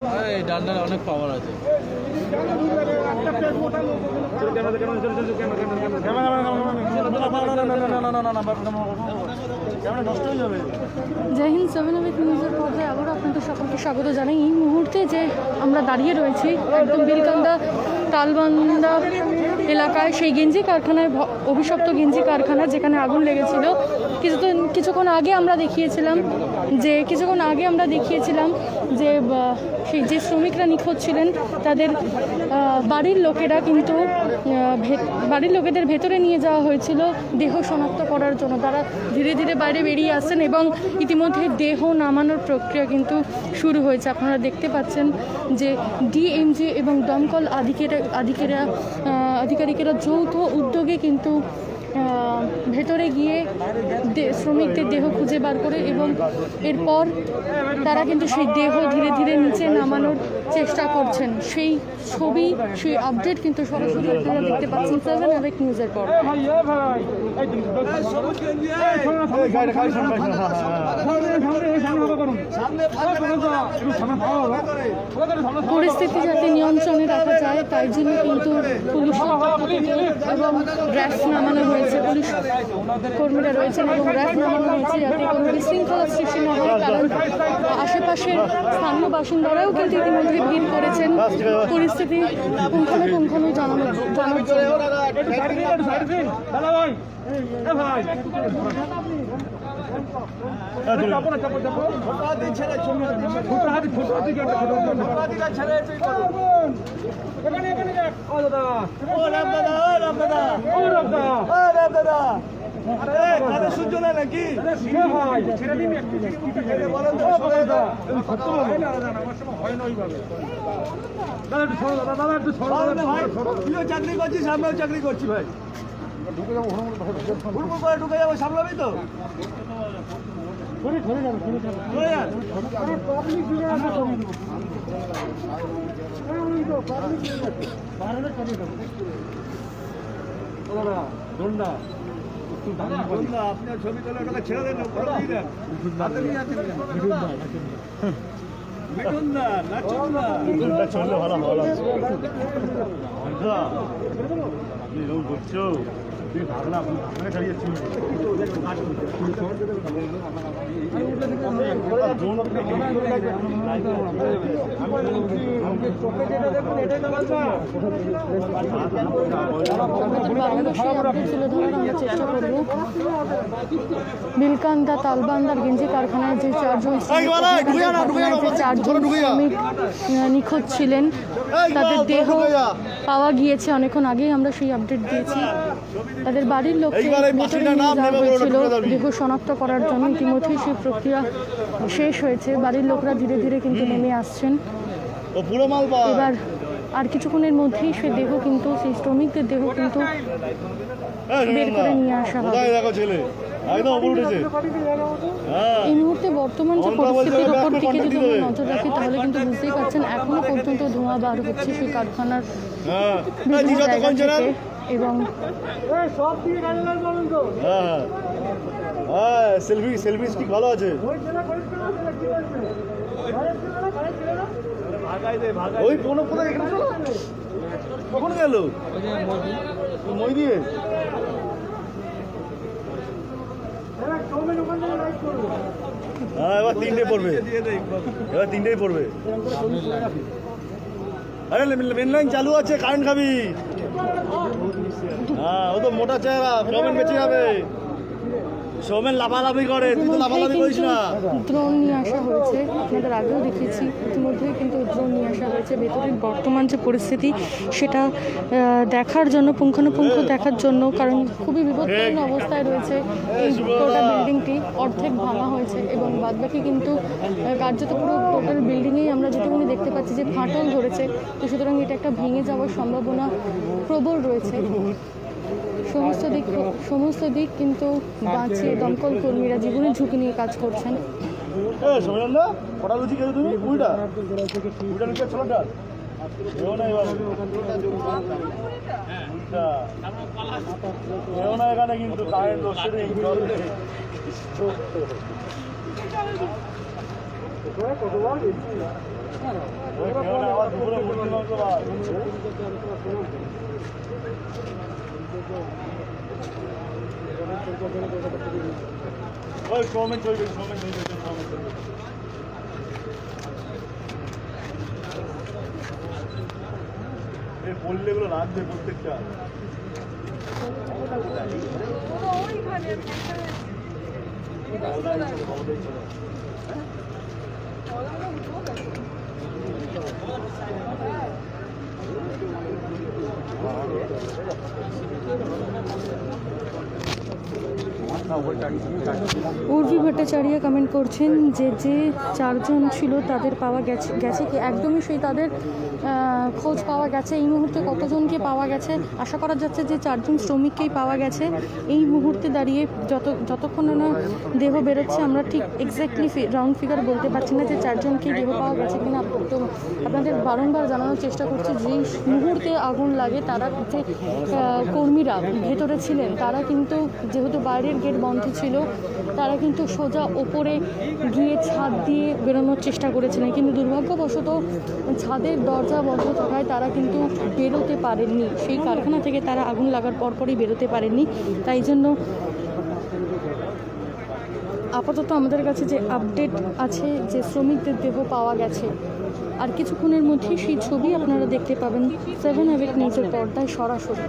এই ডান্ডার অনেক পাওয়ার আছে। জয় হিন্দ, 7 নিউজের পর্দায় আবারও আপনাদের সকলকে স্বাগত জানাই। এই মুহূর্তে যে আমরা দাঁড়িয়ে রয়েছি একদম বিলকান্দা তালবান্দা এলাকায়, সেই গেঞ্জি কারখানায়, অভিশপ্ত গেঞ্জি কারখানা যেখানে আগুন লেগেছিল। কিছুক্ষণ আগে আমরা দেখিয়েছিলাম যে সেই যে শ্রমিকরা নিখোঁজ ছিলেন তাদের বাড়ির লোকেদের ভেতরে নিয়ে যাওয়া হয়েছিল দেহ শনাক্ত করার জন্য। তারা ধীরে ধীরে বাইরে বেরিয়ে আসছেন এবং ইতিমধ্যে দেহ নামানোর প্রক্রিয়া কিন্তু শুরু হয়েছে। আপনারা দেখতে পাচ্ছেন যে ডিএমজি এবং দমকল আধিকারিকেরা যৌথ উদ্যোগে কিন্তু ভেতরে গিয়ে শ্রমিকদের দেহ খুঁজে বার করে এবং এরপর তারা কিন্তু সেই দেহ ধীরে ধীরে নিচে নামানোর চেষ্টা করছেন। সেই ছবি, সেই আপডেট কিন্তু সরাসরি আপনারা দেখতে পাচ্ছেন 7 নিউজের পর। পরিস্থিতি যাতে নিয়ন্ত্রণে রাখা যায় তাই জন্য কিন্তু পুলিশের পক্ষ থেকে এবং র্যাফ নামানো হয়েছে, পুলিশ কর্মীরা রয়েছেন এবং র্যাফ নামানো হয়েছে যাতে কোনো বিশৃঙ্খলা সৃষ্টি না হয়। কারণ আশেপাশের স্থানীয় বাসিন্দারাও কিন্তু ইতিমধ্যে ভিড় করেছেন পরিস্থিতি পুঙ্খানুপুঙ্খ জানার জন্য। সূর্য না নাকি চাকরি করছিস, আমরাও চাকরি করছি ভাই। ঢুকে যাবো, সামলাবি তো? আপনার ছবি তোলা ওটাকে ছেড়ে দেন, চললে ভালো ভালো করছো। তুই ভাবনা ছাড়িয়েছি বিলকান্দা তালবান্দার গেঞ্জি কারখানায় যে চারজন শ্রমিক নিখোঁজ ছিলেন তাদের দেহ পাওয়া গিয়েছে অনেকক্ষণ আগেই। আমরা সেই আপডেট দিয়েছি। তাদের বাড়ির লোককে ভেতরে নিয়ে যাওয়া হয়েছিল দেহ শনাক্ত করার জন্য। ইতিমধ্যেই সেই প্রক্রিয়া শেষ হয়েছে। বাড়ির লোকরা ধীরে ধীরে কিন্তু নেমে আসছেন। এবার আর কিছুক্ষণের মধ্যেই সেই দেহ কিন্তু, সেই শ্রমিকদের দেহ কিন্তু বের করে নিয়ে আসা হবে। এই মুহূর্তে বর্তমান যে পরিস্থিতির ওপর দিকে যদি আমরা নজর রাখি তাহলে কিন্তু বুঝতেই পারছেন এখনো পর্যন্ত ধোঁয়া বার হচ্ছে সেই কারখানার বিভিন্ন জায়গা থেকে। এবং সেলফি কি ভালো আছে? ওই কখন গেল মই দিয়ে? হ্যাঁ, এবার তিনটেই পড়বে। আরে মেন লাইন চালু আছে, কারেন্ট খাবি? হ্যাঁ, ও তো মোটা চেহারা, সৌমেন বেঁচে যাবে। সৌমেন লাফালাফি করে, তুই তো লাফালাফি করিস না। ড্রোন নিয়ে আসা হয়েছে, আপনাদের আগেও দেখিয়েছি। ইতিমধ্যেই কিন্তু ড্রোন নিয়ে আসা হয়েছে ভেতরের বর্তমান যে পরিস্থিতি সেটা দেখার জন্য, পুঙ্খানুপুঙ্খ দেখার জন্য। কারণ খুবই বিপদপূর্ণ অবস্থায় রয়েছে এই টোটাল বিল্ডিংটি, অর্ধেক ভাঙা হয়েছে এবং বাদবাকি কিন্তু কার্যত পুরো টোটাল বিল্ডিংয়েই আমরা যেটুকুনি দেখতে পাচ্ছি যে ফাটল ধরেছে। তো সুতরাং এটা একটা ভেঙে যাওয়ার সম্ভাবনা প্রবল রয়েছে। সমস্ত দিক কিন্তু বাঁচিয়ে দমকল কর্মীরা জীবনের ঝুঁকি নিয়ে কাজ করছেন। এখানে কিন্তু কারেন্ট ওই সৌমেন চলবে সৌমেন চলবে সৌমেন চলবে এই বললে এগুলো রাখবে প্রত্যেকটা উর্বি ভট্টাচার্য কমেন্ট করছেন যে যে চারজন ছিল তাদের পাওয়া গেছে গেছে কি একদমই সেই তাদের খোঁজ পাওয়া গেছে এই মুহূর্তে কতজনকে পাওয়া গেছে আশা করা যাচ্ছে যে চারজন শ্রমিককেই পাওয়া গেছে এই মুহূর্তে দাঁড়িয়ে যতক্ষণ না দেহ বেরোচ্ছে আমরা ঠিক এক্স্যাক্টলি রাউন্ড ফিগার বলতে পারছি না যে চারজনকেই দেহ পাওয়া গেছে কিনা তো আপনাদের বারংবার জানানোর চেষ্টা করছি যেই মুহূর্তে আগুন লাগে তারা যে কর্মীরা ভেতরে ছিলেন তারা কিন্তু যেহেতু বাইরের গেট বন্ধ ছিল তারা কিন্তু সোজা ওপরে গিয়ে ছাদ দিয়ে বেরোনোর চেষ্টা করেছিলেন কিন্তু দুর্ভাগ্যবশত ছাদের দরজা বন্ধ থাকায় তারা কিন্তু বেরোতে পারেননি সেই কারখানা থেকে তারা আগুন লাগার পরপরই বেরোতে পারেননি তাই জন্য আপাতত আমাদের কাছে যে আপডেট আছে যে শ্রমিকদের দেহ পাওয়া গেছে আর কিছুক্ষণের মধ্যেই সেই ছবি আপনারা দেখতে পাবেন 7 অ্যাওয়েক নিউজের পর্দায় সরাসরি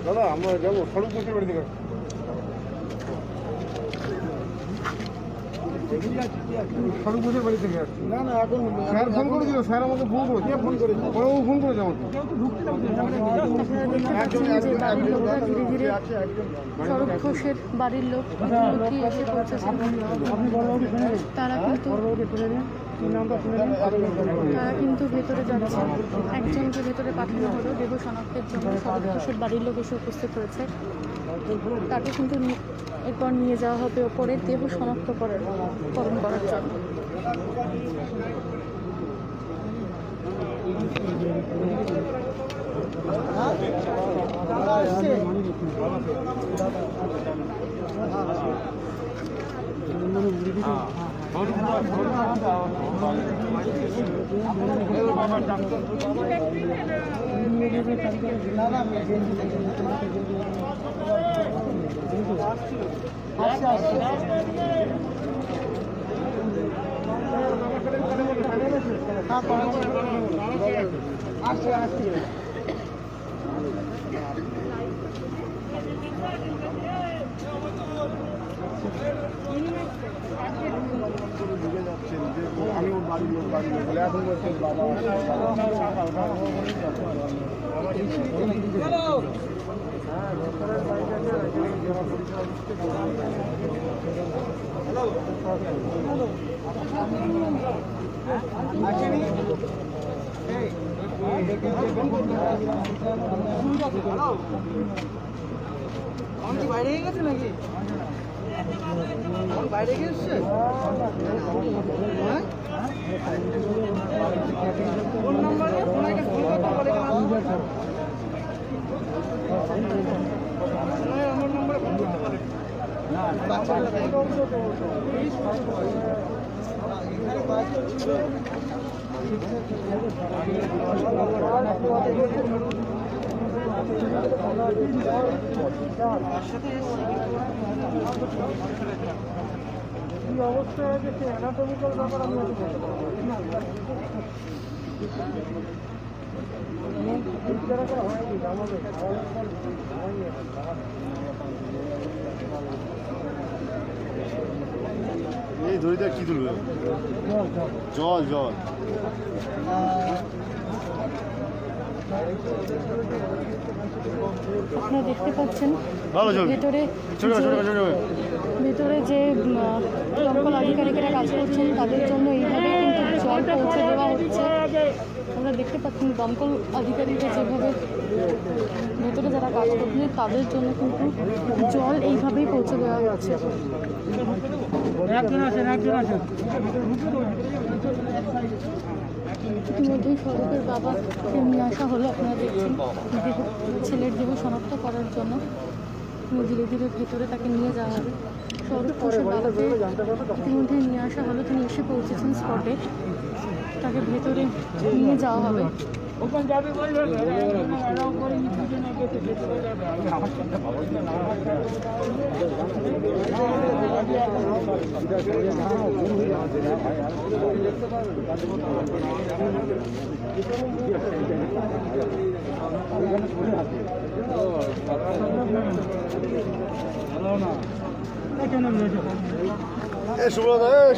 দাদা আমরা যাবো সড়ক বসে বাড়ি থেকে সড়ক বসে বাড়ি থেকে আসছি না না এখন স্যার ফোন করেছিল স্যার আমাকে ফোন করেছে কে ফোন করেছে ওরাও ফোন করেছে আমাকে ধীরে ধীরে সড়ক ঘোষের বাড়ির লোক এসে পৌঁছেছেন তারা কিন্তু ভেতরে যাচ্ছে একজনকে ভেতরে পাঠানো হলো দেহ শনাক্তের জন্য সড়ক ঘোষের বাড়ির লোক এসে উপস্থিত হয়েছে তাকে কিন্তু এরপর নিয়ে যাওয়া হবে ওপরে দেহ শনাক্তকরণ করার জন্য আমি ওর বাড়ির লোক বলে এখন বলছে বাবা বাইরে গেছে নাকি বাইরে গেছে ফোন নাম্বারে ওনাকে ফোন করতে বলে আমার নম্বরে ফোন করতে পারে কি অবস্থা হয়েছে অ্যানাটমিক্যাল ব্যাপার আমি এই দড়িটা কি তুলবে জল জল আপনারা দেখতে পাচ্ছেন ভেতরে যে দমকল আধিকারিকেরা কাজ করছেন তাদের জন্য এইভাবে কিন্তু জল পৌঁছে দেওয়া হচ্ছে। আমরা দেখতে পাচ্ছেন দমকল আধিকারিকরা যেভাবে ভেতরে যারা কাজ করছেন তাদের জন্য কিন্তু জল এইভাবেই পৌঁছে দেওয়া হচ্ছে। ইতিমধ্যেই স্বরূপের বাবাকে নিয়ে আসা হলো। আপনারা দেখছেন ছেলের দেহ শনাক্ত করার জন্য ধীরে ধীরে ভেতরে তাকে নিয়ে যাওয়া হবে। স্বরূপ ঘোষের বাবাকে ইতিমধ্যেই নিয়ে আসা হলো, তিনি এসে পৌঁছেছেন স্পটে, তাকে ভেতরে নিয়ে যাওয়া হবে। সুব্রতা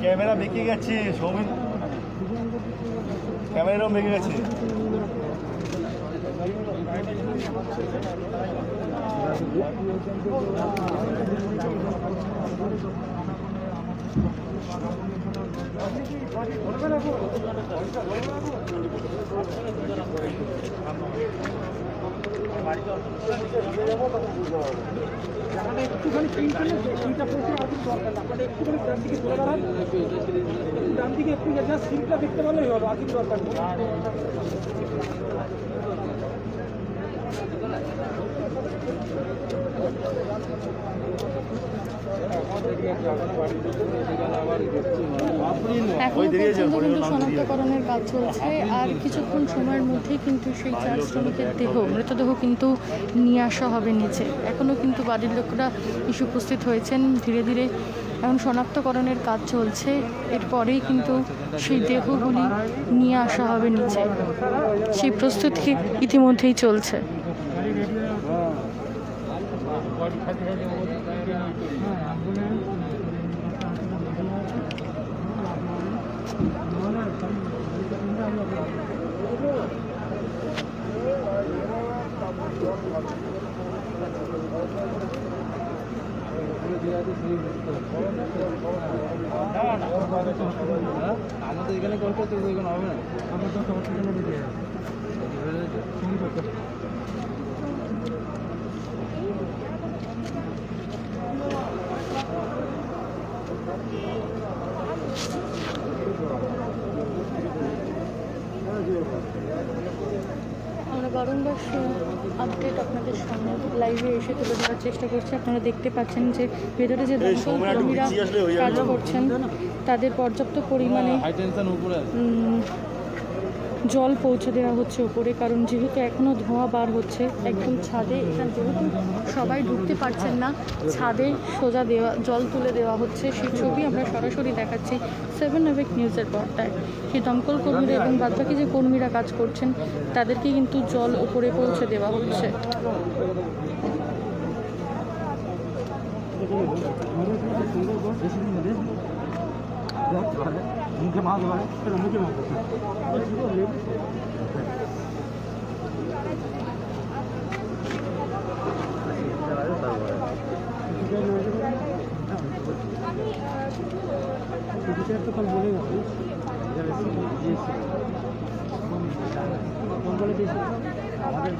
ক্যামেরা বেঁকে গেছে, সৌমিন ক্যামেরাও বেঁকে গেছে। একটুখানি সিটটা প্রচুর আগে দরকার না, মানে একটুখানি ডান দিকে চলে দাঁড়ান, ডান দিকে একটু জাস্ট সিটটা দেখতে পারলেই হলো, আগে দরকার নেই। এখনো পর্যন্ত কিন্তু শনাক্তকরণের কাজ চলছে, আর কিছুক্ষণ সময়ের মধ্যেই কিন্তু সেই 4 শ্রমিকের মৃতদেহ কিন্তু নিয়ে আসা হবে নিচে। এখনও কিন্তু বাড়ির লোকরা এসে উপস্থিত হয়েছেন। ধীরে ধীরে এখন শনাক্তকরণের কাজ চলছে, এরপরেই কিন্তু সেই দেহগুলি নিয়ে আসা হবে নিচে। সেই প্রস্তুতি ইতিমধ্যেই চলছে। আমাদের এখানে কল করতে এখানে হবে না। আমরা বারংবার সেই আপডেট আপনাদের সামনে লাইভে এসে তুলে ধরার চেষ্টা করছি। আপনারা দেখতে পাচ্ছেন যে ভেতরে যে দমকল কর্মীরা কাজ করছেন তাদের পর্যাপ্ত পরিমাণে জল পৌঁছে দেওয়া হচ্ছে উপরে, কারণ যেহেতু এখনও ধোঁয়া বার হচ্ছে একদম ছাদে, এখানে যেহেতু সবাই ঢুকতে পারছেন না, ছাদে সোজা জল তুলে দেওয়া হচ্ছে। সেই ছবি আমরা সরাসরি দেখাচ্ছি 7 অ্যাওয়েক নিউজের পর্দায়। সেই দমকল কর্মীরা এবং বাদবাকি যে কর্মীরা কাজ করছেন তাদেরকে কিন্তু জল উপরে পৌঁছে দেওয়া হচ্ছে। মুখে মাছ ধরে মুখে মাছ তো কাল বলে গেছে বলে দিয়েছে আমাদের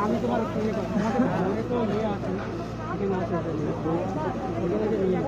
আমি তোমার তোমাকে তো নিয়ে আসি এখানে আছে নিয়ে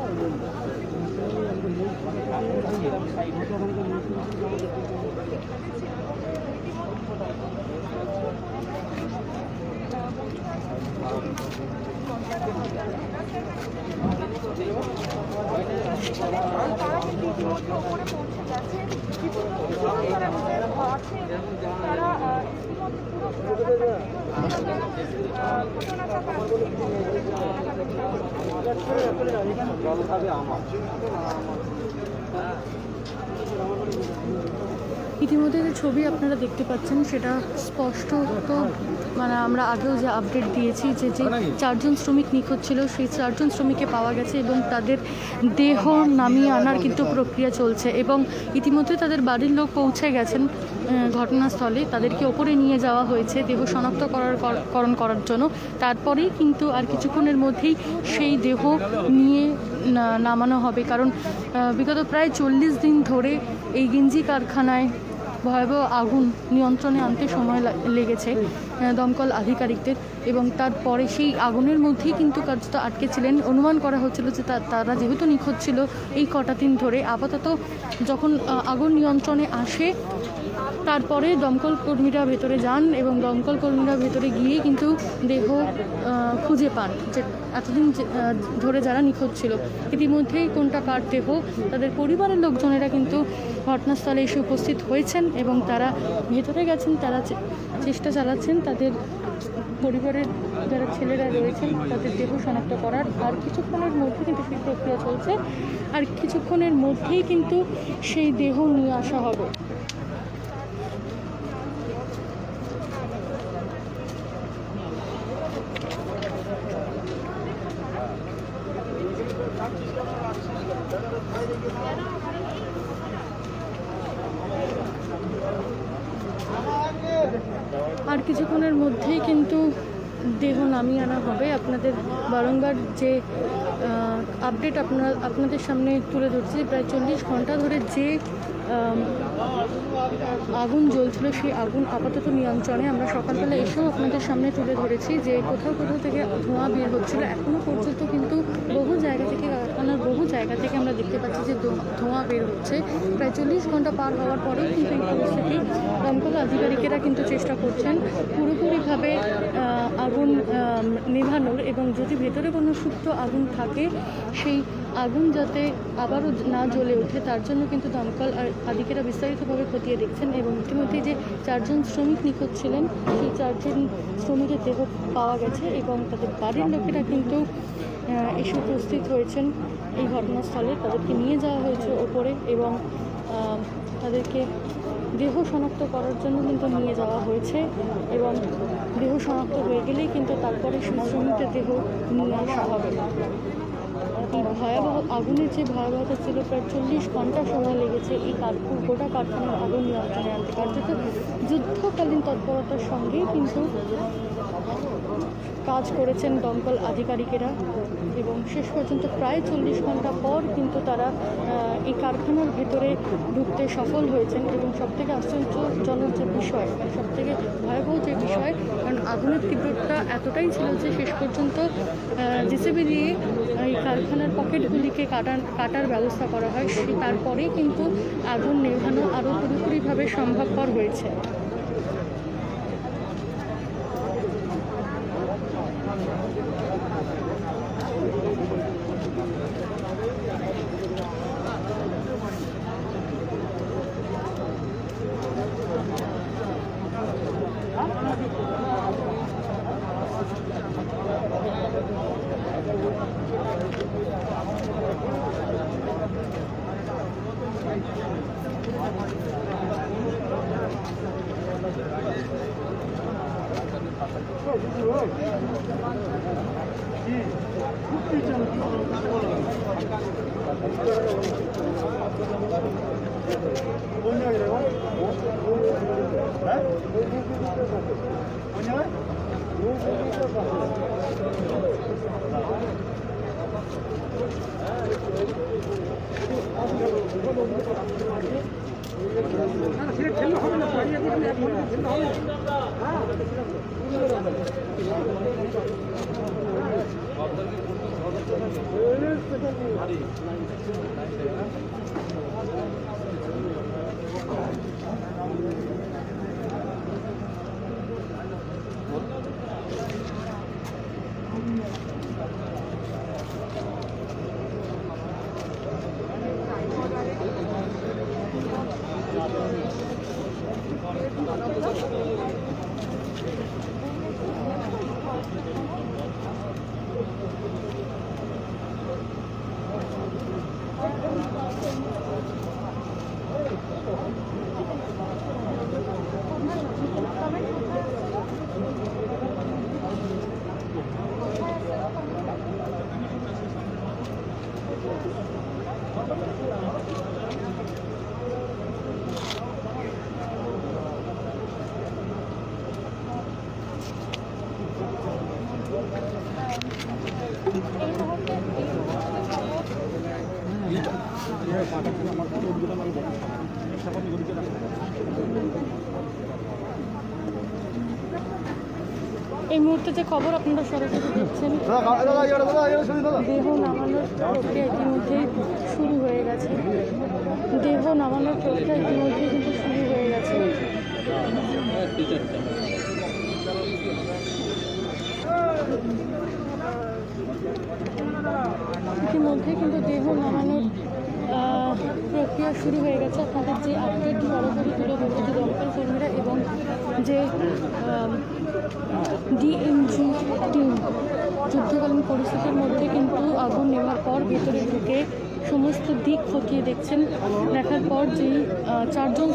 ইতিমধ্যে যে ছবি আপনারা দেখতে পাচ্ছেন সেটা স্পষ্ট তো মানে আমরা আগেও যে আপডেট দিয়েছি যে চারজন শ্রমিক নিখোঁজ ছিল সেই চারজন শ্রমিককে পাওয়া গেছে এবং তাদের দেহ নামিয়ে আনার কিন্তু প্রক্রিয়া চলছে এবং ইতিমধ্যে তাদের বাড়ির লোক পৌঁছে গেছেন ঘটনাস্থলে। তাদেরকে ওপরে নিয়ে যাওয়া হয়েছে দেহ শনাক্তকরণ করার জন্য। তারপরেই কিন্তু আর কিছুক্ষণের মধ্যেই সেই দেহ নিয়ে নামানো হবে, কারণ বিগত প্রায় 40 দিন ধরে এই গেঞ্জি কারখানায় ভয়াবহ আগুন নিয়ন্ত্রণে আনতে সময় লেগেছে দমকল আধিকারিকদের এবং তারপরে সেই আগুনের মধ্যেই কিন্তু কার্যত আটকে ছিলেন। অনুমান করা হচ্ছিল যে তারা যেহেতু নিখোঁজ ছিল এই কটা দিন ধরে, আপাতত যখন আগুন নিয়ন্ত্রণে আসে তারপরে দমকল কর্মীরা ভেতরে যান এবং দমকল কর্মীরা ভেতরে গিয়ে কিন্তু দেহ খুঁজে পান যে এতদিন ধরে যারা নিখোঁজ ছিল। ইতিমধ্যেই কোনটা কার দেহ তাদের পরিবারের লোকজনেরা কিন্তু ঘটনাস্থলে এসে উপস্থিত হয়েছেন এবং তারা ভেতরে গেছেন, তারা চেষ্টা চালাচ্ছেন তাদের পরিবারের যারা ছেলেরা রয়েছেন তাদের দেহ শনাক্ত করার। আর কিছুক্ষণের মধ্যে কিন্তু সেই প্রক্রিয়া চলছে, আর কিছুক্ষণের মধ্যেই কিন্তু সেই দেহ নিয়ে আসা হবে। আর কিছুক্ষণের মধ্যেই কিন্তু দেহ নামিয়ে আনা হবে। আপনাদের বারংবার যে আপডেট আপনাদের সামনে তুলে ধরছি, প্রায় 40 ঘন্টা ধরে যে আগুন জ্বলছিল সেই আগুন আপাতত নিয়ন্ত্রণে। আমরা সকালবেলা এসেও আপনাদের সামনে তুলে ধরেছি যে কোথাও কোথাও থেকে ধোঁয়া বের হচ্ছিল। এখনও পর্যন্ত কিন্তু বহু জায়গা থেকে কারখানার বহু জায়গা থেকে আমরা দেখতে পাচ্ছি যে ধোঁয়া বের হচ্ছে। প্রায় 40 ঘন্টা পার হওয়ার পরেও কিন্তু এই পরিস্থিতি দমকল আধিকারিকেরা কিন্তু চেষ্টা করছেন পুরোপুরিভাবে আগুন নেভানোর, এবং যদি ভেতরে কোনো সুপ্ত আগুন থাকে সেই আগুন যাতে আবারও না জ্বলে ওঠে তার জন্য কিন্তু দমকল আধিকারিকেরা বিস্তারিতভাবে খতিয়ে দেখছেন। এবং ইতিমধ্যে যে 4 জন শ্রমিক নিখোঁজ ছিলেন সেই 4 জন শ্রমিকের দেহ পাওয়া গেছে এবং তাদের বাড়ির লোকেরা কিন্তু এসে উপস্থিত হয়েছেন এই ঘটনাস্থলে। তাদেরকে নিয়ে যাওয়া হয়েছে ওপরে এবং তাদেরকে দেহ শনাক্ত করার জন্য কিন্তু নিয়ে যাওয়া হয়েছে এবং দেহ শনাক্ত হয়ে গেলেই কিন্তু তারপরে সেই শ্রমিকদের দেহ নিয়ে আসা হবে। এই ভয়াবহ আগুনের যে ভয়াবহতা ছিল, প্রায় 40 ঘন্টা সময় লেগেছে এই গোটা কারখানার আগুন নিয়ন্ত্রণে আনতে। কার্যত যুদ্ধকালীন তৎপরতার সঙ্গেই কিন্তু কাজ করেছেন দমকল আধিকারিকেরা এবং শেষ পর্যন্ত প্রায় 40 ঘন্টা পর কিন্তু তারা এই কারখানার ভেতরে ঢুকতে সফল হয়েছেন। এবং সবথেকে আশ্চর্যজনক যে বিষয়, সবথেকে ভয়াবহ যে বিষয়, কারণ আগুনের তীব্রতা এতটাই ছিল যে শেষ পর্যন্ত জেসিবি দিয়ে এই কারখানার পকেটগুলিকে কাটার ব্যবস্থা করা হয়। তারপরেই কিন্তু আগুন নেভানো আরও পুরোপুরিভাবে সম্ভবপর হয়েছে। এই মুহূর্তে যে খবর আপনারা সরাসরি দেখছেন, দেহ নামানোর প্রক্রিয়া ইতিমধ্যেই শুরু হয়ে গেছে। দেহ নামানোর প্রক্রিয়া ইতিমধ্যেই কিন্তু শুরু হয়ে গেছে। ইতিমধ্যে কিন্তু দেহ নামানোর প্রক্রিয়া শুরু হয়ে গেছে। আপনাদের যে আপডেট সরাসরি তুলে ধরছে যে দমকল কর্মীরা এবং যে ডিএমজি টিম যুদ্ধকালীন পরিস্থিতির মধ্যে কিন্তু আগুন নেওয়ার পর ভেতরে ঢুকে সমস্ত দিক খতিয়ে দেখছেন। দেখার পর যেই চারজন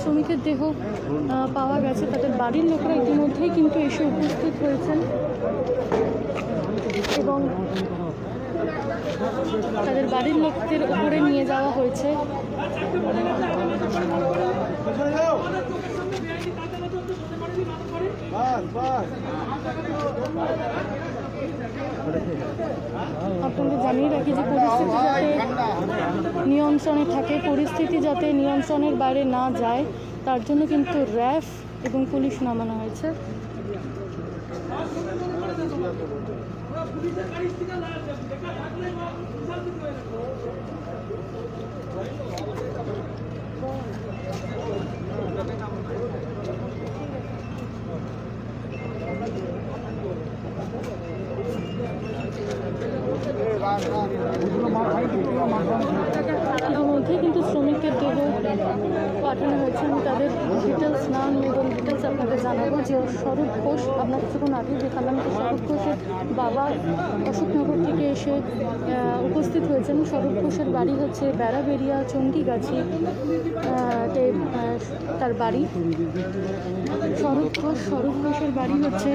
শ্রমিকের দেহ পাওয়া গেছে, তাদের বাড়ির লোকরা ইতিমধ্যেই কিন্তু এসে উপস্থিত হয়েছেন এবং তাদের বাড়ির লোকদের উপরে নিয়ে যাওয়া হয়েছে। আপনাদের জানিয়ে রাখি যে পরিস্থিতি যাতে নিয়ন্ত্রণে থাকে, পরিস্থিতি যাতে নিয়ন্ত্রণের বাইরে না যায়, তার জন্য কিন্তু র্যাফ এবং পুলিশ নামানো হয়েছে। ইতিমধ্যে কিন্তু শ্রমিকদের দেহ পাঠানো হয়েছে। আমি তাদের ডিটেলস নাম এবং ডিটেলস আপনাদের জানাবো। যে স্বরূপ ঘোষ, আপনার কিছুক্ষণ আগেই দেখালাম যে স্বরূপ ঘোষের বাবা অশোকনগর থেকে এসে উপস্থিত হয়েছেন। স্বরূপ ঘোষের বাড়ি হচ্ছে বেড়াবেড়িয়া চণ্ডীগাছি, তার বাড়ি। স্বরূপ ঘোষের বাড়ি হচ্ছে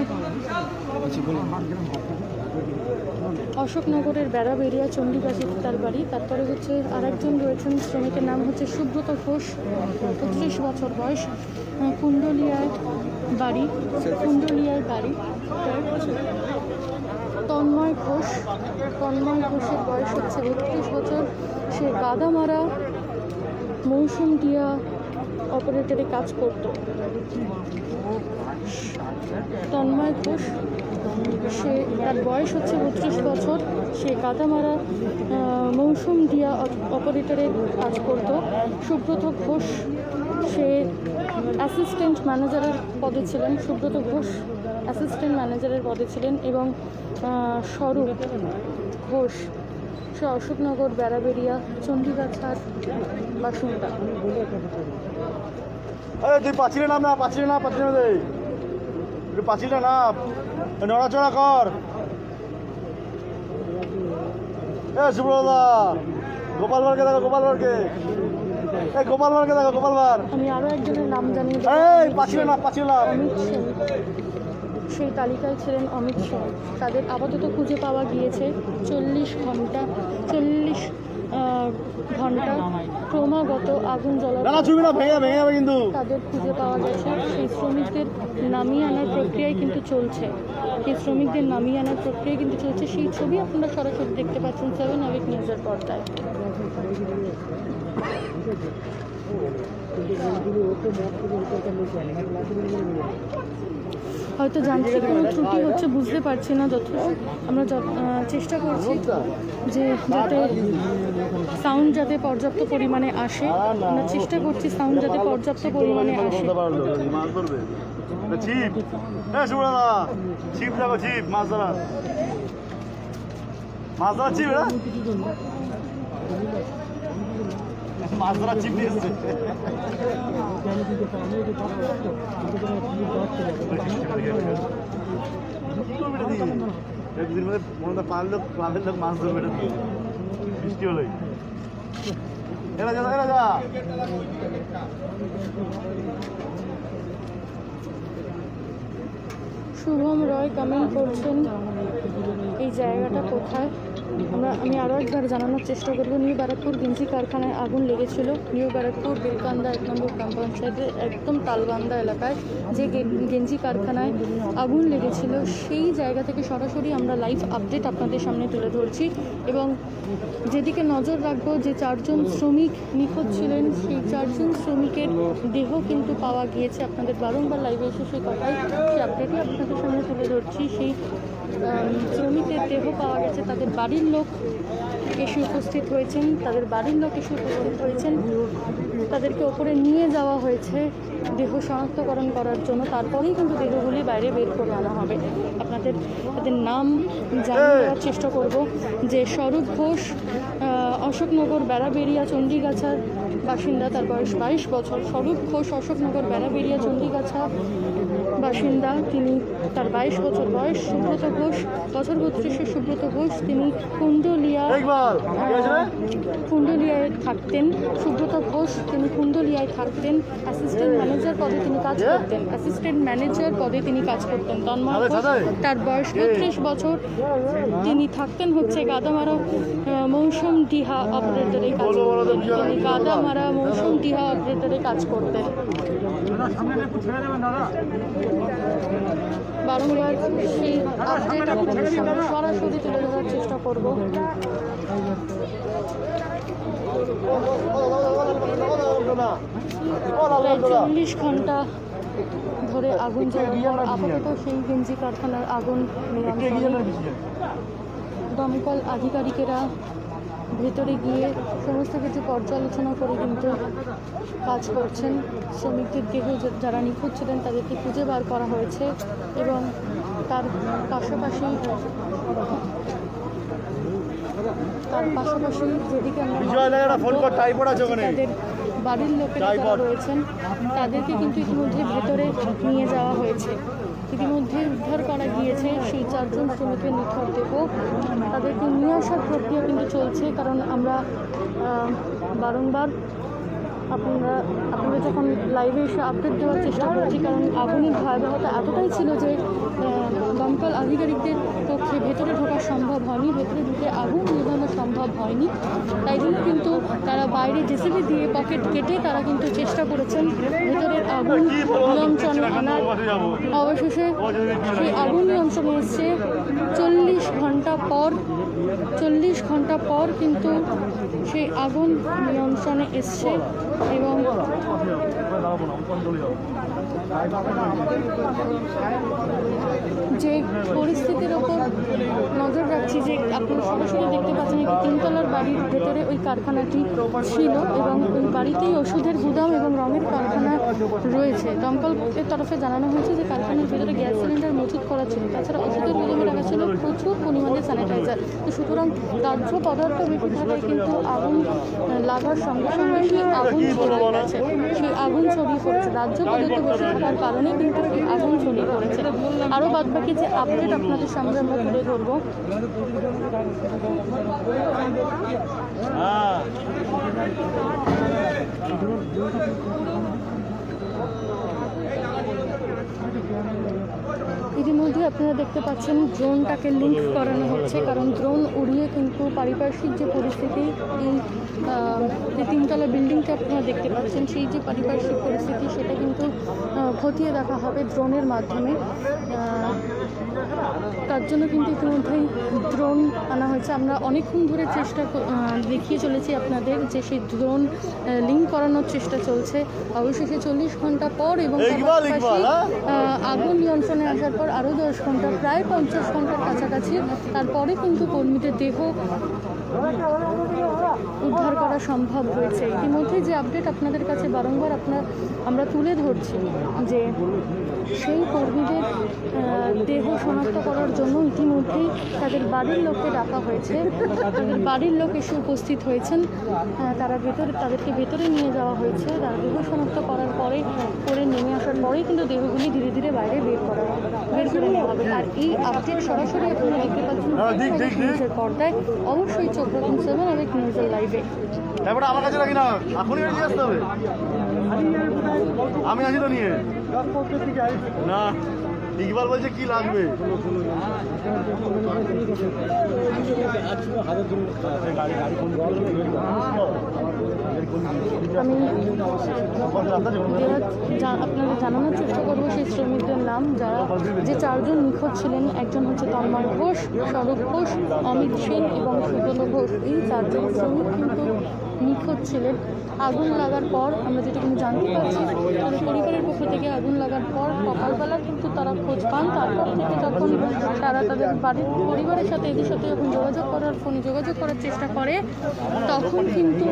অশোকনগরের বেড়াবেড়িয়া চণ্ডীগাছিতে তার বাড়ি। তারপরে হচ্ছে আরেকজন রয়েছেন শ্রমিকের নাম হচ্ছে সুব্রত ঘোষ, 35 বছর বয়স, কুণ্ডলিয়ায় বাড়ি, কুণ্ডলিয়ার বাড়ি। তন্ময় ঘোষ, তন্ময় ঘোষের বয়স হচ্ছে ৩২ বছর। সে গাদামারা মৌসুমদিয়া অপারেটরে কাজ করত। তন্ময় ঘোষ, তার বয়স হচ্ছে ৩২ বছর। সে গাদামারা মৌসুমদিয়া অপারেটরে কাজ করত। সুব্রত ঘোষ, সে অ্যাসিস্ট্যান্ট ম্যানেজারের পদে ছিলেন। সুব্রত ঘোষ অ্যাসিস্ট্যান্ট ম্যানেজারের পদে ছিলেন। এবং স্বরূপ ঘোষ, সে অশোকনগর বেড়াবেড়িয়া চণ্ডীগাছার বাসিন্দা। তুই পাচ্ছিলে না, পাচ্ছিলে না একটু পাচ্ছিলে না, নড়াচড়া কর। সুব্রতদা, গোপালবারকে দেখো, গোপালবারকে, গোপালবারকে দেখো, গোপালবার। আমি আরও একজনের নাম জানি, পাচ্ছিলে না, পাচ্ছিলে না। অমিত সেন, সেই তালিকায় ছিলেন অমিত সেন। তাদের আপাতত খুঁজে পাওয়া গিয়েছে 40 ঘন্টা ক্রমাগত আগুন জ্বলা। কিন্তু তাদের খুঁজে পাওয়া গেছে। সেই শ্রমিকদের নামিয়ে আনার প্রক্রিয়ায় কিন্তু চলছে। সেই ছবি আপনারা সরাসরি দেখতে পাচ্ছেন 7 আওয়ার নিউজের পর্দায়। হয়তো যান্ত্রিক কোনো ত্রুটি হচ্ছে, বুঝতে পারছি না। আমরা চেষ্টা করছি যে যাতে সাউন্ড যাতে পর্যাপ্ত পরিমাণে আসে। আমরা চেষ্টা করছি সাউন্ড যাতে পর্যাপ্ত পরিমাণে আসে। মাছ ধরা চিপ নিয়ে এসছে। একদিন মধ্যে মনে পারলে ক্লাবের লোক মাছ ধরবে, এটা দিয়ে বৃষ্টি হলোই। এরা যা, এরা যা। শুভম রয় কমেন্ট করছেন এই জায়গাটা কোথায়। আমি আরও একবার জানানোর চেষ্টা করব। নিউ ব্যারাকপুর গেঞ্জি কারখানায় আগুন লেগেছিল। নিউ ব্যারাকপুর বেলকান্দা 1 নম্বর গ্রাম পঞ্চায়েতের একদম তালবান্দা এলাকায় যে গেঞ্জি কারখানায় আগুন লেগেছিল, সেই জায়গা থেকে সরাসরি আমরা লাইভ আপডেট আপনাদের সামনে তুলে ধরছি। এবং যেদিকে নজর রাখবো, যে 4 জন শ্রমিক নিখোঁজ ছিলেন, সেই 4 জন শ্রমিকের দেহ কিন্তু পাওয়া গিয়েছে। আপনাদের বারংবার লাইভে এসে সেই আপডেটই আপনাদের সামনে তুলে ধরছি। সেই শ্রমিকের দেহ পাওয়া গেছে। তাদের বাড়ির লোক এসে উপস্থিত হয়েছেন। তাদেরকে ওপরে নিয়ে যাওয়া হয়েছে দেহ শনাক্তকরণ করার জন্য। তারপরেই কিন্তু দেহগুলি বাইরে বের করে আনা হবে। তাদের নাম জানিয়ে দেওয়ার চেষ্টা করব। যে স্বরূপ ঘোষ অশোকনগর বেড়াবেড়িয়া চণ্ডীগাছার বাসিন্দা, তার বয়স 22 বছর। স্বরূপ ঘোষ অশোকনগর বেড়াবেড়িয়া চণ্ডীগাছা বাসিন্দা, তার 22 বছর বয়স। সুব্রত ঘোষ, বছর 32 সুব্রত ঘোষ, তিনি কুণ্ডলিয়ায় থাকতেন। সুব্রত ঘোষ তিনি কুণ্ডলিয়ায় থাকতেন। অ্যাসিস্ট্যান্ট ম্যানেজার পদে তিনি কাজ করতেন। তন্ময় ঘোষ, তার বয়স 32 বছর। তিনি থাকতেন হচ্ছে গাদামারা মৌসুমদিয়া অপারেটরে কাজ করতেন। বারংবার সেই আপডেট আপনাদের সামনে সরাসরি তুলে ধরার চেষ্টা করব। 40 ঘন্টা ধরে আগুন জ্বলার পর আপাতত সেই গেঞ্জি কারখানার আগুন নিয়ন্ত্রণে। দমকল আধিকারিকেরা ভেতরে গিয়ে সমস্ত কিছু পর্যালোচনা করে কিন্তু কাজ করছেন। শ্রমিকদের দেহ যারা নিখোঁজ ছিলেন তাদেরকে খুঁজে বার করা হয়েছে। এবং তার পাশাপাশি যেদিকে তাদের বাড়ির লোকেরা যারা রয়েছেন তাদেরকে কিন্তু ইতিমধ্যে ভেতরে নিয়ে যাওয়া হয়েছে। ইতিমধ্যে উদ্ধার করা গিয়েছে সেই 4 জন শ্রমিকের নিথর দেহ। তাদেরকে নিয়ে আসার প্রক্রিয়া কিন্তু চলছে, কারণ আমরা বারংবার আপনারা যখন লাইভে এসে আপডেট দেওয়ার চেষ্টা করছি, কারণ আগুনের ভয়াবহতা এতটাই ছিল যে দমকল আধিকারিকদের পক্ষে ভেতরে ঢোকা সম্ভব হয়নি, ভেতরে ঢুকে আগুন নিভানো সম্ভব হয়নি। তাই জন্য কিন্তু তারা বাইরে জেসিবি দিয়ে পকেট কেটে তারা কিন্তু চেষ্টা করেছেন ভেতরের আগুন নিয়ন্ত্রণে আনার। অবশেষে সেই আগুন নিয়ন্ত্রণে এসছে 40 ঘন্টা পর কিন্তু সেই আগুন নিয়ন্ত্রণে এসছে। এবং যে পরিস্থিতির ওপর নজর রাখছি, যে আপনারা সরাসরি দেখতে পাচ্ছেন একটি 3 তলার বাড়ির ভেতরে ওই কারখানাটি ছিল এবং ওই বাড়িতেই ওষুধের গুদাম এবং রঙের কারখানা রয়েছে। দমকলের তরফে জানানো হয়েছে যে কারখানার ভেতরে গ্যাস সিলিন্ডার মজুত করা ছিল, তাছাড়া ওষুধের গুদামে রাখা ছিল প্রচুর পরিমাণে স্যানিটাইজার। তো সুতরাং দাহ্য পদার্থ বেশি থাকায় কিন্তু আগুন লাগার সঙ্গে সঙ্গে সেই আগুন ছড়িয়ে গেছে, সেই আগুন ছড়িয়ে পড়েছে। দাহ্য পদার্থ বেশি থাকার কারণে কিন্তু সেই আগুন ছড়িয়ে পড়েছে। আরও বাদবাকি যে আপডেট আপনাদের সামনে আমরা তুলে ধরবো। ইতিমধ্যে আপনারা দেখতে পাচ্ছেন ড্রোনটাকে লিঙ্ক করানো হচ্ছে, কারণ ড্রোন উড়িয়ে কিন্তু পারিপার্শ্বিক যে পরিস্থিতি, এই যে 3 তলা বিল্ডিংটা আপনারা দেখতে পাচ্ছেন, সেই যে পারিপার্শ্বিক পরিস্থিতি সেটা কিন্তু খতিয়ে দেখা হবে ড্রোনের মাধ্যমে। তার জন্য কিন্তু ইতিমধ্যেই ড্রোন আনা হয়েছে। আমরা অনেকক্ষণ ধরে দেখিয়ে চলেছি আপনাদের যে সেই ড্রোন লিঙ্ক করানোর চেষ্টা চলছে। অবশেষে 40 ঘন্টা পর এবং আগুন নিয়ন্ত্রণে আসার পর আরও 10 ঘন্টা, প্রায় 50 ঘন্টার কাছাকাছি তারপরে কিন্তু কর্মীদের দেহ উদ্ধার করা সম্ভব হয়েছে। ইতিমধ্যে যে আপডেট আপনাদের কাছে বারংবার আমরা তুলে ধরছি যে সেই কর্মীদের দেহ শনাক্ত করার জন্য ইতিমধ্যেই তাদের বাড়ির লোককে ডাকা হয়েছে। তাদের বাড়ির লোক এসে উপস্থিত হয়েছেন, তাদেরকে ভেতরে নিয়ে যাওয়া হয়েছে। তারা দেহ শনাক্ত করার পরে নেমে আসার পরেই কিন্তু দেহগুলি ধীরে ধীরে বাইরে বের করে নেওয়া হবে। আর এই আপডেট সরাসরি আপনারা দেখতে পাচ্ছেন নিউজের পর্দায়। অবশ্যই চোখ রাখুন 7 আবেগ নিউজের লাইভে। আমার কাছে রাখি না, এখনই নিয়ে আসতে হবে। আমি আসি তো নিয়ে না, ইকবাল বলছে কি লাগবে। আমি আপনাদের জানানোর চেষ্টা করবো সেই শ্রমিকদের নাম, যে 4 জন নিখোঁজ ছিলেন। একজন হচ্ছে তন্ময় ঘোষ, স্বরূপ ঘোষ, অমিত সেন এবং সুব্রত ঘোষ। এই 4 জন শ্রমিক কিন্তু নিখোঁজ ছিলেন। আগুন লাগার পর আমরা যেটুকু জানতে পারছি, তাদের পরিবারের পক্ষ থেকে আগুন লাগার পর সকালবেলা কিন্তু তারা খোঁজ পান। তারপর থেকে যখন তারা তাদের বাড়ির পরিবারের সাথে এদের সাথে যখন ফোনে যোগাযোগ করার চেষ্টা করে, তখন কিন্তু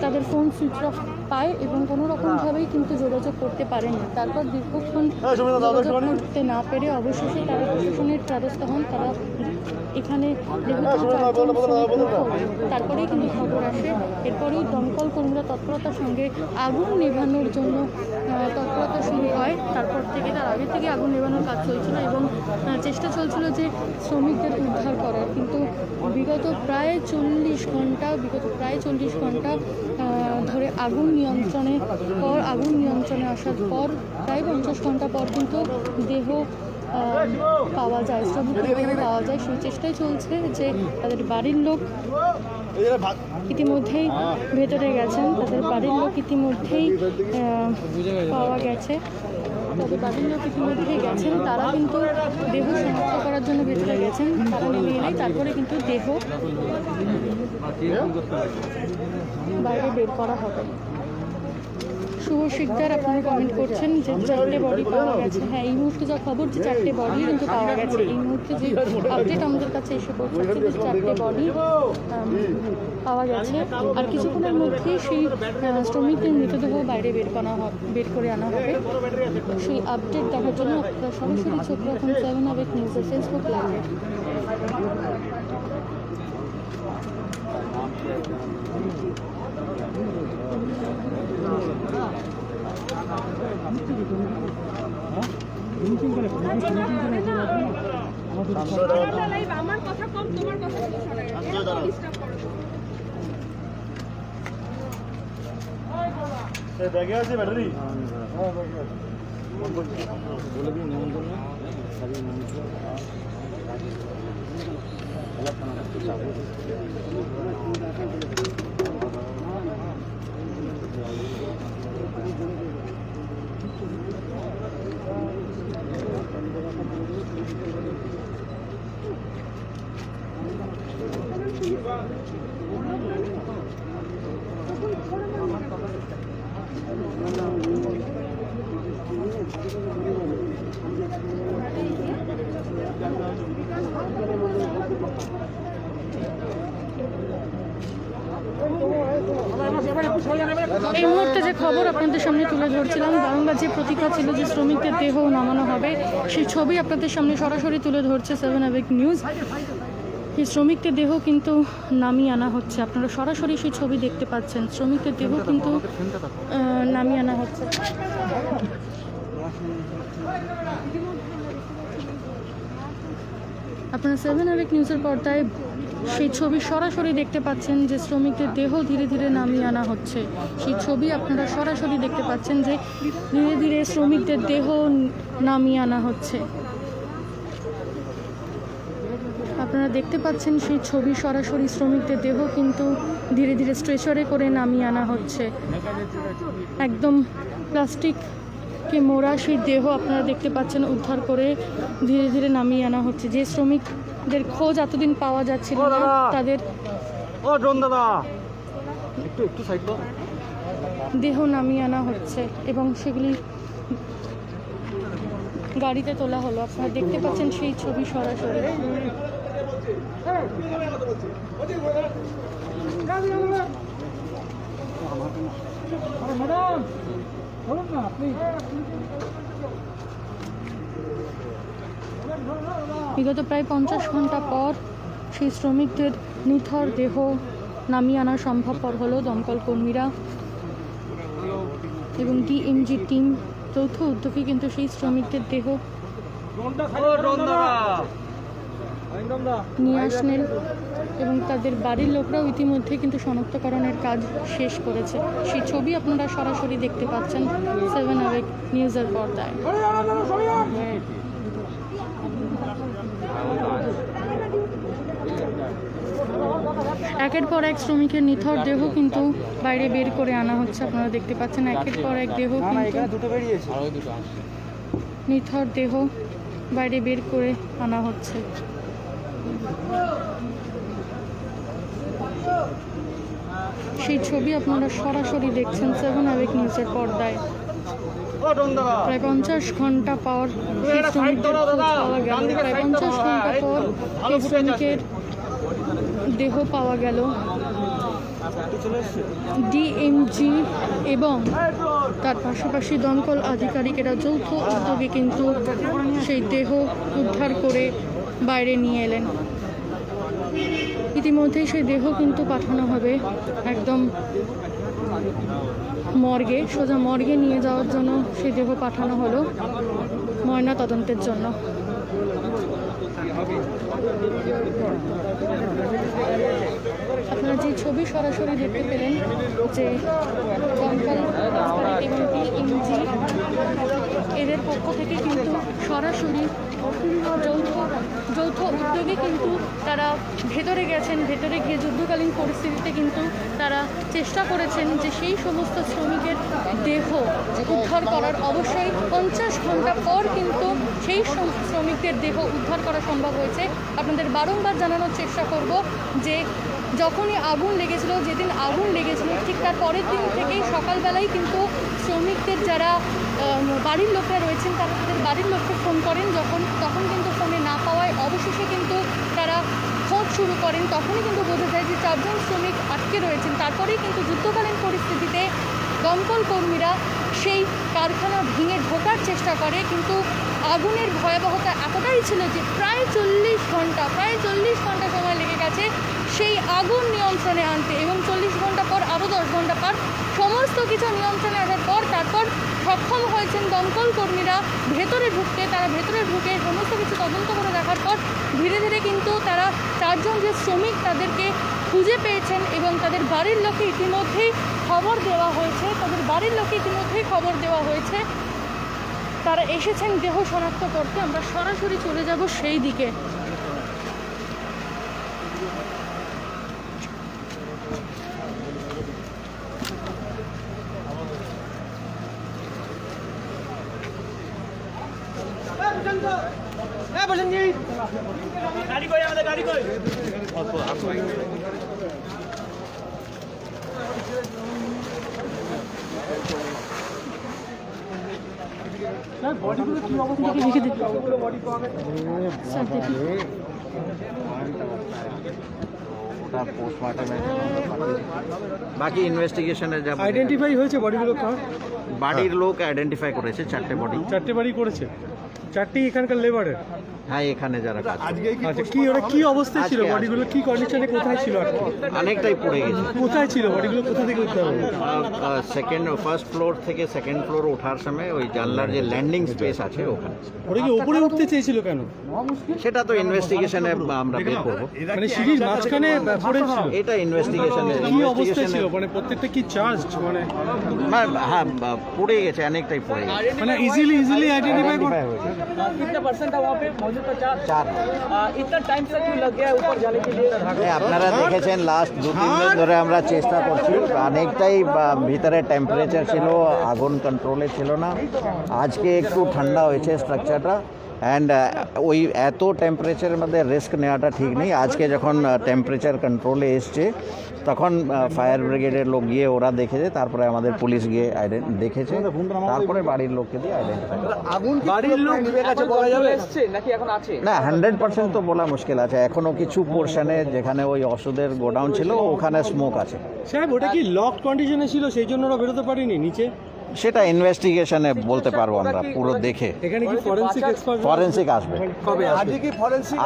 তাদের ফোন সুইচ অফ পায় এবং কোনো রকমভাবেই কিন্তু যোগাযোগ করতে পারেনি। তারপর দীর্ঘক্ষণ যোগাযোগ করতে না পেরে অবশেষে তারা প্রশাসনের দ্বারস্থ হন। তারা এখানে তারপরেই কিন্তু খবর আসে। এরপরেই দমকল কর্মীরা তৎপরতার সঙ্গে আগুন নেভানোর জন্য তৎপরতা শুরু হয়। তারপর থেকে তার আগে থেকে আগুন নেভানোর কাজ চলছিল এবং চেষ্টা চলছিল যে শ্রমিকদের উদ্ধার করার। কিন্তু বিগত প্রায় 40 ঘন্টা ধরে আগুন নিয়ন্ত্রণে আসার পর প্রায় 50 ঘন্টা পর কিন্তু দেহ পাওয়া যায়, শ্রমিকদের দেহ পাওয়া যায়। সেই চেষ্টাই চলছে যে তাদের বাড়ির লোক ইতিমধ্যেই ভেতরে গেছেন, তাদের বাড়ির লোক ইতিমধ্যেই পাওয়া গেছে, তাদের বাড়ির লোক ইতিমধ্যেই গেছেন। তারা কিন্তু দেহ শনাক্ত করার জন্য ভেতরে গেছেন। তারা নেমে এলেই তারপরে কিন্তু দেহ বাইরে বের করা হবে। শুভ শিকদার আপনারা কমেন্ট করছেন যে 4টে বডি পাওয়া গেছে। হ্যাঁ, এই মুহূর্তে যা খবর যে 4টে বডি কিন্তু পাওয়া গেছে। এই মুহূর্তে যে আপডেট আমাদের কাছে এসে পৌঁছাচ্ছে যে 4টে বডি পাওয়া গেছে। আর কিছুক্ষণের মধ্যেই সেই শ্রমিকদের মৃতদেহ বাইরে বের করে আনা হবে। সেই আপডেট দেখার জন্য আপনারা সরাসরি চোখ রাখুন 7 আবেগ নিউজের ফেসবুক লাইভে। আমার কথা কম, তোমার কথা ডিস্টার্ব করো। ব্যাগে আছে ব্যাটারি? হ্যাঁ ব্যাগে আছে। বলে দিন নেমন্তন্ন সারি নেমন্তন্ন এই মুহূর্তে যে খবর আপনাদের সামনে তুলে ধরছিলাম, বারংবার যে প্রতীক্ষা ছিল যে শ্রমিকদের দেহ নামানো হবে, সেই ছবি আপনাদের সামনে সরাসরি তুলে ধরছে 7 আওয়ার নিউজ। এই শ্রমিকদের দেহ কিন্তু নামিয়ে আনা হচ্ছে, আপনারা সরাসরি সেই ছবি দেখতে পাচ্ছেন। শ্রমিকদের দেহ কিন্তু নামিয়ে আনা হচ্ছে। আপনারা 7 আওয়ার নিউজের পর্দায় সেই ছবি সরাসরি দেখতে পাচ্ছেন যে শ্রমিকদের দেহ ধীরে ধীরে নামিয়ে আনা হচ্ছে। সেই ছবি আপনারা সরাসরি দেখতে পাচ্ছেন যে ধীরে ধীরে শ্রমিকদের দেহ নামিয়ে আনা হচ্ছে। আপনারা দেখতে পাচ্ছেন সেই ছবি সরাসরি শ্রমিকদের দেহ কিন্তু ধীরে ধীরে স্ট্রেচারে করে নামিয়ে আনা হচ্ছে। একদম প্লাস্টিককে মোড়া সেই দেহ আপনারা দেখতে পাচ্ছেন উদ্ধার করে ধীরে ধীরে নামিয়ে আনা হচ্ছে। যে শ্রমিকদের খোঁজ এতদিন পাওয়া যাচ্ছিল না, তাদের দেহ নামিয়ে আনা হচ্ছে এবং সেগুলি গাড়িতে তোলা হলো। আপনারা দেখতে পাচ্ছেন সেই ছবি সরাসরি। বিগত প্রায় 50 ঘন্টা পর সেই শ্রমিকদের নিথর দেহ নামিয়ে আনা সম্ভবপর হলো। দমকল কর্মীরা এবং ডিএমজি টিম যৌথ উদ্যোগে কিন্তু সেই শ্রমিকদের দেহ নিয়ে আসলেন এবং তাদের বাড়ির লোকরাও ইতিমধ্যে কিন্তু শনাক্তকরণের কাজ শেষ করেছে। সেই ছবি আপনারা সরাসরি দেখতে পাচ্ছেন 7 আওয়ার নিউজের পর্দায়। একের পর এক শ্রমিকের নিথর দেহ কিন্তু বাইরে বের করে আনা হচ্ছে। আপনারা দেখতে পাচ্ছেন একের পর এক দেহ কিন্তু নিথর দেহ বাইরে বের করে আনা হচ্ছে। সেই ছবি আপনারা সরাসরি দেখছেন 7 আওয়ার নিউজের পর্দায়। প্রায় 50 ঘন্টা পর এই শ্রমিকদের খোঁজ পাওয়া গেল। প্রায় 50 ঘন্টা পর এই শ্রমিকের দেহ পাওয়া গেল। ডিএমজি এবং তার পাশাপাশি দমকল আধিকারিকেরা যৌথ উদ্যোগে কিন্তু সেই দেহ উদ্ধার করে বাইরে নিয়ে এলেন। ইতিমধ্যেই সেই দেহ কিন্তু পাঠানো হবে একদম মর্গে, সোজা মর্গে নিয়ে যাওয়ার জন্য সেই দেহ পাঠানো হলো ময়না তদন্তের জন্য। আপনারা যে ছবি সরাসরি দেখতে পেলেন যে দমকল এবং ডিএমজি এদের পক্ষ থেকে কিন্তু সরাসরি যৌথ উদ্যোগে কিন্তু তারা ভেতরে গেছেন। ভেতরে গিয়ে যুদ্ধকালীন পরিস্থিতিতে কিন্তু তারা চেষ্টা করেছেন যে সেই সমস্ত শ্রমিকের দেহ উদ্ধার করার। অবশ্যই 50 ঘন্টা পর কিন্তু সেই শ্রমিকদের দেহ উদ্ধার করা সম্ভব হয়েছে। আপনাদের বারংবার জানানোর চেষ্টা করব যে যখনই আগুন লেগেছিল, যেদিন আগুন লেগেছিল ঠিক তার পরের দিন থেকেই সকালবেলায় কিন্তু শ্রমিকদের যারা বাড়ির লোকরা রয়েছেন তারা তাদের বাড়ির লোককে ফোন করেন। তখন কিন্তু ফোনে না পাওয়ায় অবশেষে কিন্তু তারা খোঁজ শুরু করেন। তখনই কিন্তু বোঝা যায় যে 4 জন শ্রমিক আটকে রয়েছেন। তারপরেই কিন্তু যুদ্ধকালীন পরিস্থিতিতে দমকল কর্মীরা সেই কারখানা ভেঙে ঢোকার চেষ্টা করে, কিন্তু আগুনের ভয়াবহতা এতটাই ছিল যে প্রায় 40 ঘন্টা সময় লেগে গেছে সেই আগুন নিয়ন্ত্রণে আনতে। এবং 40 ঘন্টা পর আরও 10 ঘন্টা পর সমস্ত কিছু নিয়ন্ত্রণে আসার পর তারপর সক্ষম হয়েছেন দমকল কর্মীরা ভেতরে ঢুকতে। তারা ভেতরে ঢুকে সমস্ত কিছু তদন্ত করে দেখার পর ধীরে ধীরে কিন্তু তারা 4 জন যে শ্রমিক তাদেরকে খুঁজে পেয়েছেন এবং তাদের বাড়ির লোকে ইতিমধ্যেই খবর দেওয়া হয়েছে, তারা এসেছেন দেহ শনাক্ত করতে। আমরা সরাসরি চলে যাব সেই দিকে। বডিগুলো কি অবস্থা? দেখে দেখি সবগুলো বডি পাওয়া গেছে। স্যার দেখি। ওটা পোস্টমর্টমে বাকি ইনভেস্টিগেশনে যা আইডেন্টিফাই হয়েছে বডিগুলো কার? বাড়ির লোক আইডেন্টিফাই করেছে 4টে বডি। 4টে বাড়ি করেছে, 4টি এখানকার লেবারের। হ্যাঁ, এখানে যারা কাজ করে। আচ্ছা, কি ওরা কি অবস্থায় ছিল? বডিগুলো কি কন্ডিশনে, কোথায় ছিল? আর অনেকটাই পড়ে গেছে। কোথায় ছিল বডিগুলো? কোথা থেকে উঠতে হবে? ফার্স্ট ফ্লোর থেকে সেকেন্ড ফ্লোর ওঠার সময় ওই জানলার যে ল্যান্ডিং স্পেস আছে ওখানে। ওরা কি উপরে উঠতে চেয়েছিল কেন? সেটা তো ইনভেস্টিগেশনে আমরা বের করব। মানে সিঁড়ির মাঝখানে পড়েছিল? এটা ইনভেস্টিগেশনে কি অবস্থায় ছিল? মানে প্রত্যেকটা কি চার্জ? মানে হ্যাঁ, পড়ে গেছে, অনেকটাই পড়ে গেছে। মানে ইজিলি আইডেন্টিফাই Identify হয়েছে। कितना परसेंट था वहाँ पे मौजूद था? 4। इतना टाइम तक क्यों लग गया ऊपर जाने के लिए? আপনারা দেখেছেন লাস্ট 2-3 দিন ধরে আমরা চেষ্টা করছি, অনেকটাই ভিতরে টেম্পারেচার ছিল, আগুন কন্ট্রোলে ছিল না। আজকে একটু ঠান্ডা হয়েছে স্ট্রাকচারটা, অ্যান্ড ওই এত টেম্পারেচারের মধ্যে রিস্ক নেওয়াটা ঠিক নেই। আজকে যখন টেম্পারেচার কন্ট্রোলে এসছে তখন ফায়ার ব্রিগেডের লোক গিয়ে ওরা দেখেছে, তারপরে আমাদের পুলিশ গিয়ে দেখেছে, তারপরে বাড়ির লোককে দিয়ে আইডেন্টিফাই। বাড়ির লোক কাছে বলা যাবে এসছে নাকি এখন আছে? না, 100% তো বলা মুশকিল আছে। এখনও কিছু পোর্শনে যেখানে ওই ওষুধের গোডাউন ছিল ওখানে স্মোক আছে। সাহেব, ওটা কি লক কন্ডিশনে ছিল সেই জন্য ওরা বেরোতে পারেনি নিচে? সেটা ইনভেস্টিগেশনে বলতে পারবো আমরা পুরো দেখে। এখানে কি ফরেনসিক এক্সপার্ট ফরেন্সিক আসবে। কবে আসবে?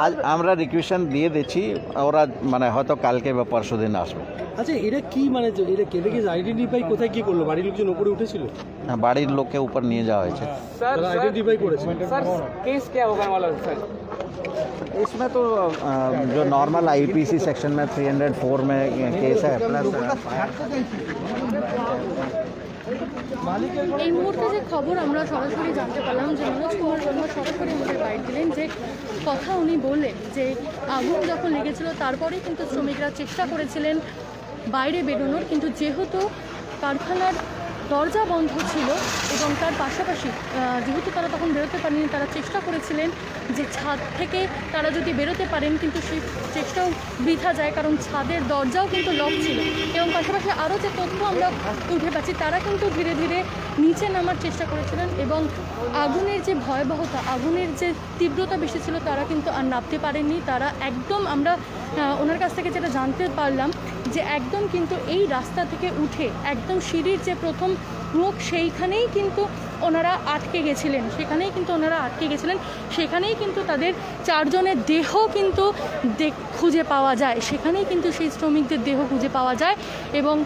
আজ আমরা রিকুয়েশন দিয়ে দিচ্ছি, ওরা মানে হয়তো কালকে বা পরশু দিন আসবে। আচ্ছা, এটা কি মানে এটা কেটে কি আইডেন্টিফাই কোথায় কি করলো? বাড়ির লোকজন উপরে উঠেছিল? হ্যাঁ, বাড়ির লোককে উপর নিয়ে যাওয়া হয়েছে। তারা আইডেন্টিফাই করেছে। सर केस क्या होगा वाला सर? इसमें तो जो नॉर्मल आईपीसी सेक्शन में 304 में केस है, प्लस এই মুহূর্তে যে খবর আমরা সরাসরি জানতে পারলাম যে মনোজ কুমার শর্মা সরাসরি আমাদের বাইট দিলেন, যে কথা উনি বললেন যে আগুন যখন লেগেছিল তারপরেই কিন্তু শ্রমিকরা চেষ্টা করেছিলেন বাইরে বেরোনোর, কিন্তু যেহেতু কারখানার দরজা বন্ধ ছিল এবং তার পাশাপাশি যেহেতু তারা তখন বেরোতে পারেনি, তারা চেষ্টা করেছিলেন যে ছাদ থেকে তারা যদি বেরোতে পারেন, কিন্তু সেই চেষ্টাও বৃথা যায়, কারণ ছাদের দরজাও কিন্তু লক ছিল। এবং পাশাপাশি আরও যে তথ্য আমরা উঠে পাচ্ছি, তারা কিন্তু ধীরে ধীরে নিচে নামার চেষ্টা করেছিলেন এবং আগুনের যে ভয়াবহতা, আগুনের যে তীব্রতা বেশি ছিল, তারা কিন্তু আর নামতে পারেননি। তারা একদম, আমরা ওনার কাছ থেকে যেটা জানতে পারলাম যে একদম কিন্তু এই রাস্তা থেকে উঠে একদম সিঁড়ির যে প্রথম মুখ সেইখানেই কিন্তু ওনারা আটকে গেছিলেন, সেখানেই কিন্তু তাদের 4 জনের দেহ কিন্তু খুঁজে পাওয়া যায়, সেখানেই কিন্তু সেই শ্রমিকদের দেহ খুঁজে পাওয়া যায়। এবং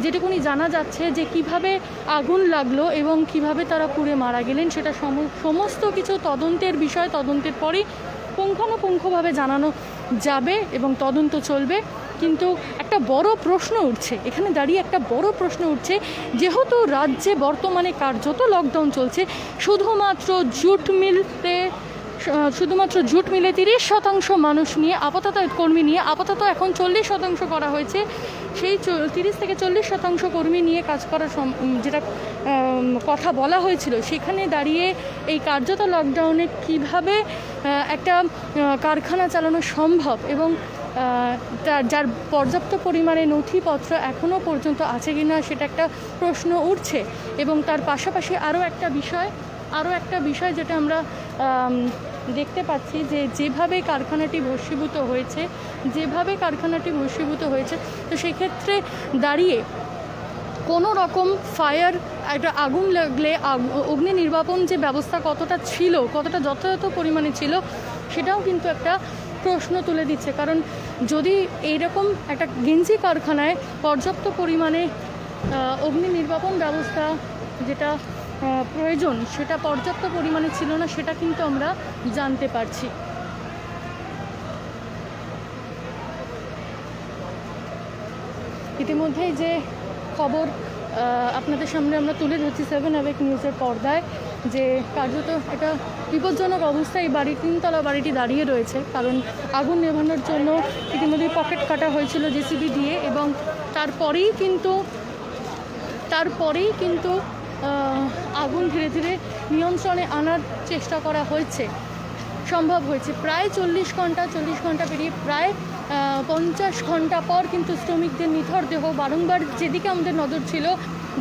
যেটুকুনি জানা যাচ্ছে যে কিভাবে আগুন লাগলো এবং কিভাবে তারা পুড়ে মারা গেলেন, সেটা সমস্ত কিছু তদন্তের বিষয়, তদন্তের পরেই পুঙ্খানুপুঙ্খভাবে জানানো যাবে এবং তদন্ত চলবে। কিন্তু একটা বড় প্রশ্ন উঠছে, এখানে দাঁড়িয়ে একটা বড় প্রশ্ন উঠছে, যেহেতু রাজ্যে বর্তমানে কার্যত লকডাউন চলছে, শুধুমাত্র জুট মিলে 30% মানুষ নিয়ে আপাতত, কর্মী নিয়ে আপাতত এখন 40% করা হয়েছে। সেই 30 থেকে 40% কর্মী নিয়ে কাজ করার যেটা কথা বলা হয়েছিল, সেখানে দাঁড়িয়ে এই কার্যত লকডাউনে কিভাবে একটা কারখানা চালানো সম্ভব এবং যার পর্যাপ্ত পরিমাণে নথিপত্র এখনও পর্যন্ত আছে কি না, সেটা একটা প্রশ্ন উঠছে। এবং তার পাশাপাশি আরও একটা বিষয় যেটা আমরা দেখতে পাচ্ছি, যে যেভাবে কারখানাটি ভস্মীভূত হয়েছে, তো সেক্ষেত্রে দাঁড়িয়ে কোনো রকম ফায়ার, একটা আগুন লাগলে অগ্নি নির্বাপন যে ব্যবস্থা কতটা যথাযথ পরিমাণে ছিল, সেটাও কিন্তু একটা প্রশ্ন তুলে দিচ্ছে। কারণ যদি এইরকম একটা গেঞ্জি কারখানায় পর্যাপ্ত পরিমাণে অগ্নি নির্বাপন ব্যবস্থা যেটা প্রয়োজন, সেটা পর্যাপ্ত পরিমাণে ছিল না, সেটা কিন্তু আমরা জানতে পারছি। ইতিমধ্যেই যে খবর আপনাদের সামনে আমরা তুলে ধরছি 7 অ্যাওয়েক নিউজের পর্দায়, যে কার্যত এটা বিপজ্জনক অবস্থায় এই বাড়ি, 3তলা বাড়িটি দাঁড়িয়ে রয়েছে, কারণ আগুন নেভানোর জন্য ইতিমধ্যেই পকেট কাটা হয়েছিল জেসিবি দিয়ে, এবং তারপরেই কিন্তু আগুন ধীরে ধীরে নিয়ন্ত্রণে আনার চেষ্টা করা সম্ভব হয়েছে। প্রায় 40 ঘন্টা পেরিয়ে প্রায় 50 ঘন্টা পর কিন্তু শ্রমিকদের নিথর দেহ, বারংবার যেদিকে আমাদের নজর ছিল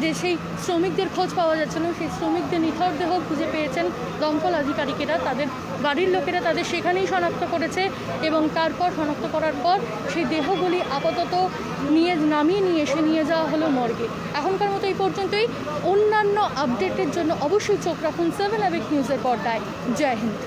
যে সেই শ্রমিকদের খোঁজ পাওয়া যাচ্ছিল, সেই শ্রমিকদের নিথর দেহ খুঁজে পেয়েছেন দমকল আধিকারিকেরা, তাদের বাড়ির লোকেরা তাদের সেখানেই শনাক্ত করেছে, এবং তারপর শনাক্ত করার পর সেই দেহগুলি আপাতত নামিয়ে নিয়ে যাওয়া হলো মর্গে। এখনকার মতো এই পর্যন্তই। অন্যান্য আপডেটের জন্য অবশ্যই চোখ রাখুন 7 অ্যাওয়েক নিউজের পর্দায়। জয় হিন্দ।